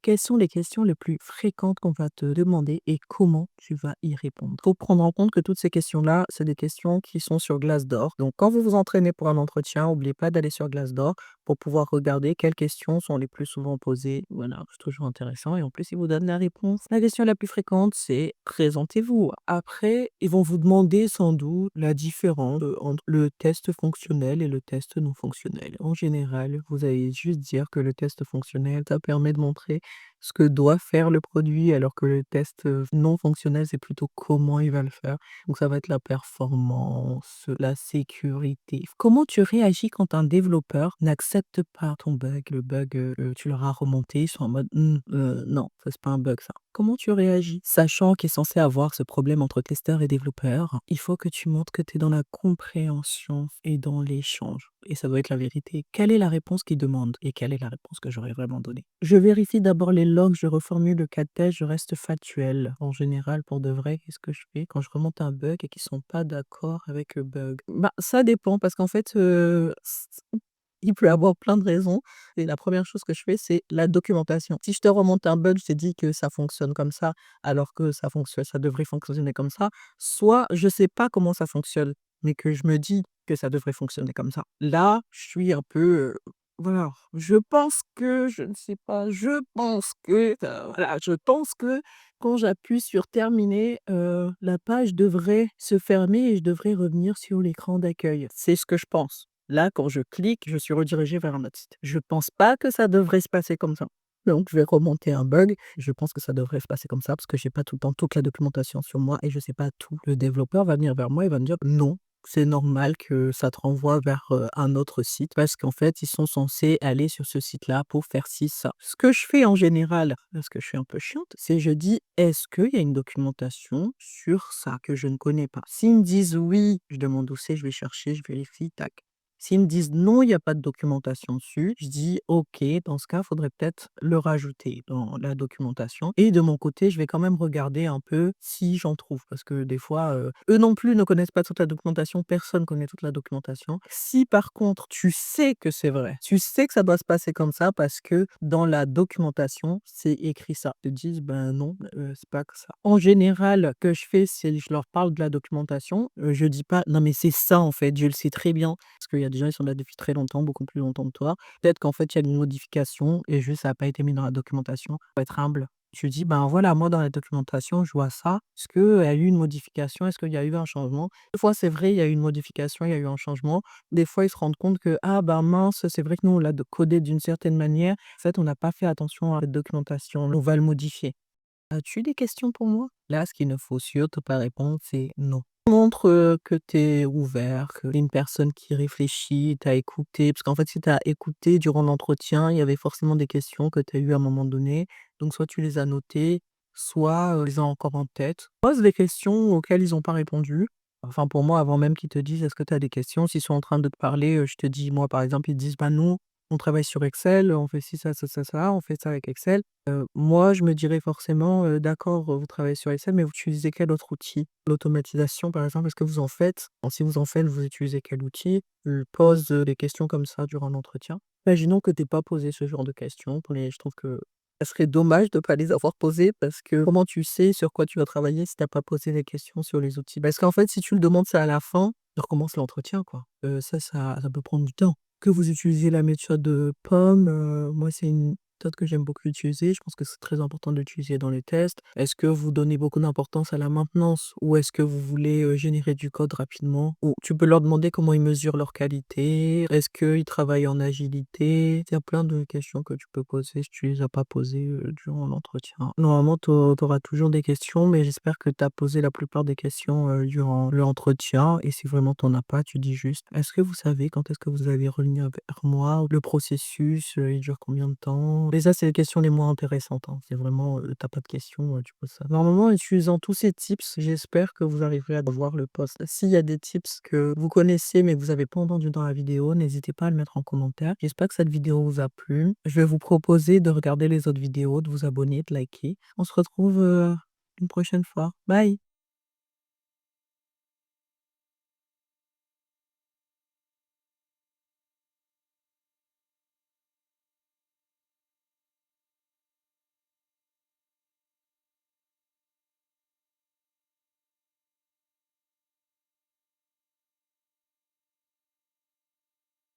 Quelles sont les questions les plus fréquentes qu'on va te demander et comment tu vas y répondre? Faut prendre en compte que toutes ces questions-là, c'est des questions qui sont sur Glassdoor. Donc, quand vous vous entraînez pour un entretien, n'oubliez pas d'aller sur Glassdoor pour pouvoir regarder quelles questions sont les plus souvent posées. Voilà, c'est toujours intéressant. Et en plus, ils vous donnent la réponse. La question la plus fréquente, c'est présentez-vous. Après, ils vont vous demander sans doute la différence entre le test fonctionnel et le test non fonctionnel. En général, vous allez juste dire que le test fonctionnel, ça permet de montrer ce que doit faire le produit, alors que le test, non fonctionnel, c'est plutôt comment il va le faire. Donc ça va être la performance, la sécurité. Comment tu réagis quand un développeur n'accepte pas ton bug? Le bug, tu leur as remonté, ils sont en mode: non, ça c'est pas un bug ça». Comment tu réagis? Sachant qu'il est censé avoir ce problème entre testeur et développeur, il faut que tu montres que tu es dans la compréhension et dans l'échange et ça doit être la vérité. Quelle est la réponse qu'ils demandent et quelle est la réponse que j'aurais vraiment donnée? Je vérifie d'abord les logs, je reformule le cas de test, je reste factuel. En général, pour de vrai, qu'est-ce que je fais quand je remonte un bug et qu'ils sont pas d'accord avec le bug? Bah, ça dépend parce qu'en fait, il peut y avoir plein de raisons et la première chose que je fais, c'est la documentation. Si je te remonte un bug, je t'ai dit que ça fonctionne comme ça, alors que ça devrait fonctionner comme ça, soit je sais pas comment ça fonctionne, mais que je me dis que ça devrait fonctionner comme ça. Là, je suis un peu, voilà, je pense que, je ne sais pas, je pense que, voilà, je pense que quand j'appuie sur terminer, la page devrait se fermer et je devrais revenir sur l'écran d'accueil. C'est ce que je pense. Là, quand je clique, je suis redirigé vers un autre site. Je pense pas que ça devrait se passer comme ça. Donc je vais remonter un bug. Je pense que ça devrait se passer comme ça parce que j'ai pas tout le temps toute la documentation sur moi et je sais pas tout. Le développeur va venir vers moi et va me dire: «Non, c'est normal que ça te renvoie vers, un autre site parce qu'en fait, ils sont censés aller sur ce site-là pour faire ci, ça». Ce que je fais en général, parce que je suis un peu chiante, c'est je dis: «Est-ce qu'il y a une documentation sur ça que je ne connais pas?» S'ils me disent: «Oui», je demande où c'est, je vais chercher, je vérifie, tac. S'ils me disent: «Non, il y a pas de documentation dessus», je dis: «OK, dans ce cas, il faudrait peut-être le rajouter dans la documentation» et de mon côté, je vais quand même regarder un peu si j'en trouve parce que des fois, eux non plus ne connaissent pas toute la documentation, personne connaît toute la documentation. Si par contre, tu sais que c'est vrai, tu sais que ça doit se passer comme ça parce que dans la documentation, c'est écrit ça. Ils te disent: «Ben non, c'est pas que ça». En général, ce que je fais, c'est je leur parle de la documentation, je dis pas: «Non mais c'est ça en fait, je le sais très bien». Parce qu'il y a des gens, ils sont là depuis très longtemps, beaucoup plus longtemps que toi. Peut-être qu'en fait, il y a une modification et juste ça a pas été mis dans la documentation. Faut être humble. Tu dis: «Ben, voilà, moi, dans la documentation, je vois ça. Est-ce qu'il y a eu une modification? Est-ce qu'il y a eu un changement?» Des fois, c'est vrai, il y a eu une modification, il y a eu un changement. Des fois, ils se rendent compte que: «Ah, ben, mince, c'est vrai que nous, on l'a codé d'une certaine manière. En fait, on n'a pas fait attention à cette documentation. On va le modifier». As-tu des questions pour moi? Là, ce qu'il ne faut surtout pas répondre, c'est non. Montre, que tu es ouvert, que tu es une personne qui réfléchit, tu as écouté. Parce qu'en fait, si tu as écouté durant l'entretien, il y avait forcément des questions que tu as eues à un moment donné. Donc soit tu les as notées, soit, tu les as encore en tête. Pose des questions auxquelles ils ont pas répondu. Enfin, pour moi, avant même qu'ils te disent: «Est-ce que tu as des questions?» S'ils sont en train de te parler, je te dis moi, par exemple, ils te disent: «Bah, nous, on travaille sur Excel, on fait ci, ça, on fait ça avec Excel». Moi, je me dirais forcément, «D'accord, vous travaillez sur Excel, mais vous utilisez quel autre outil?» L'automatisation, par exemple, est-ce que vous en faites? Bon, si vous en faites, vous utilisez quel outil? Pose, des questions comme ça durant l'entretien. Imaginons que tu aies pas posé ce genre de questions, mais je trouve que ça serait dommage de pas les avoir posées parce que comment tu sais sur quoi tu vas travailler si tu as pas posé les questions sur les outils? Parce qu'en fait, si tu le demandes ça à la fin, tu recommences l'entretien, quoi. Ça peut prendre du temps. Que vous utilisez la méthode, POM, moi, c'est une méthode que j'aime beaucoup utiliser. Je pense que c'est très important de l'utiliser dans les tests. Est-ce que vous donnez beaucoup d'importance à la maintenance ou est-ce que vous voulez, générer du code rapidement? Ou tu peux leur demander comment ils mesurent leur qualité. Est-ce qu'ils travaillent en agilité? Il y a plein de questions que tu peux poser si tu les as pas posées, durant l'entretien. Normalement, tu auras toujours des questions, mais j'espère que tu as posé la plupart des questions, durant l'entretien et si vraiment tu en as pas, tu dis juste: «Est-ce que vous savez quand est-ce que vous allez revenir vers moi? Le processus, il dure combien de temps?» Déjà, c'est les questions les moins intéressantes, hein. C'est vraiment, tu pas de questions, tu poses ça. Normalement, en utilisant tous ces tips, j'espère que vous arriverez à avoir le poste. S'il y a des tips que vous connaissez, mais que vous avez pas entendu dans la vidéo, n'hésitez pas à le mettre en commentaire. J'espère que cette vidéo vous a plu. Je vais vous proposer de regarder les autres vidéos, de vous abonner, de liker. On se retrouve, une prochaine fois. Bye!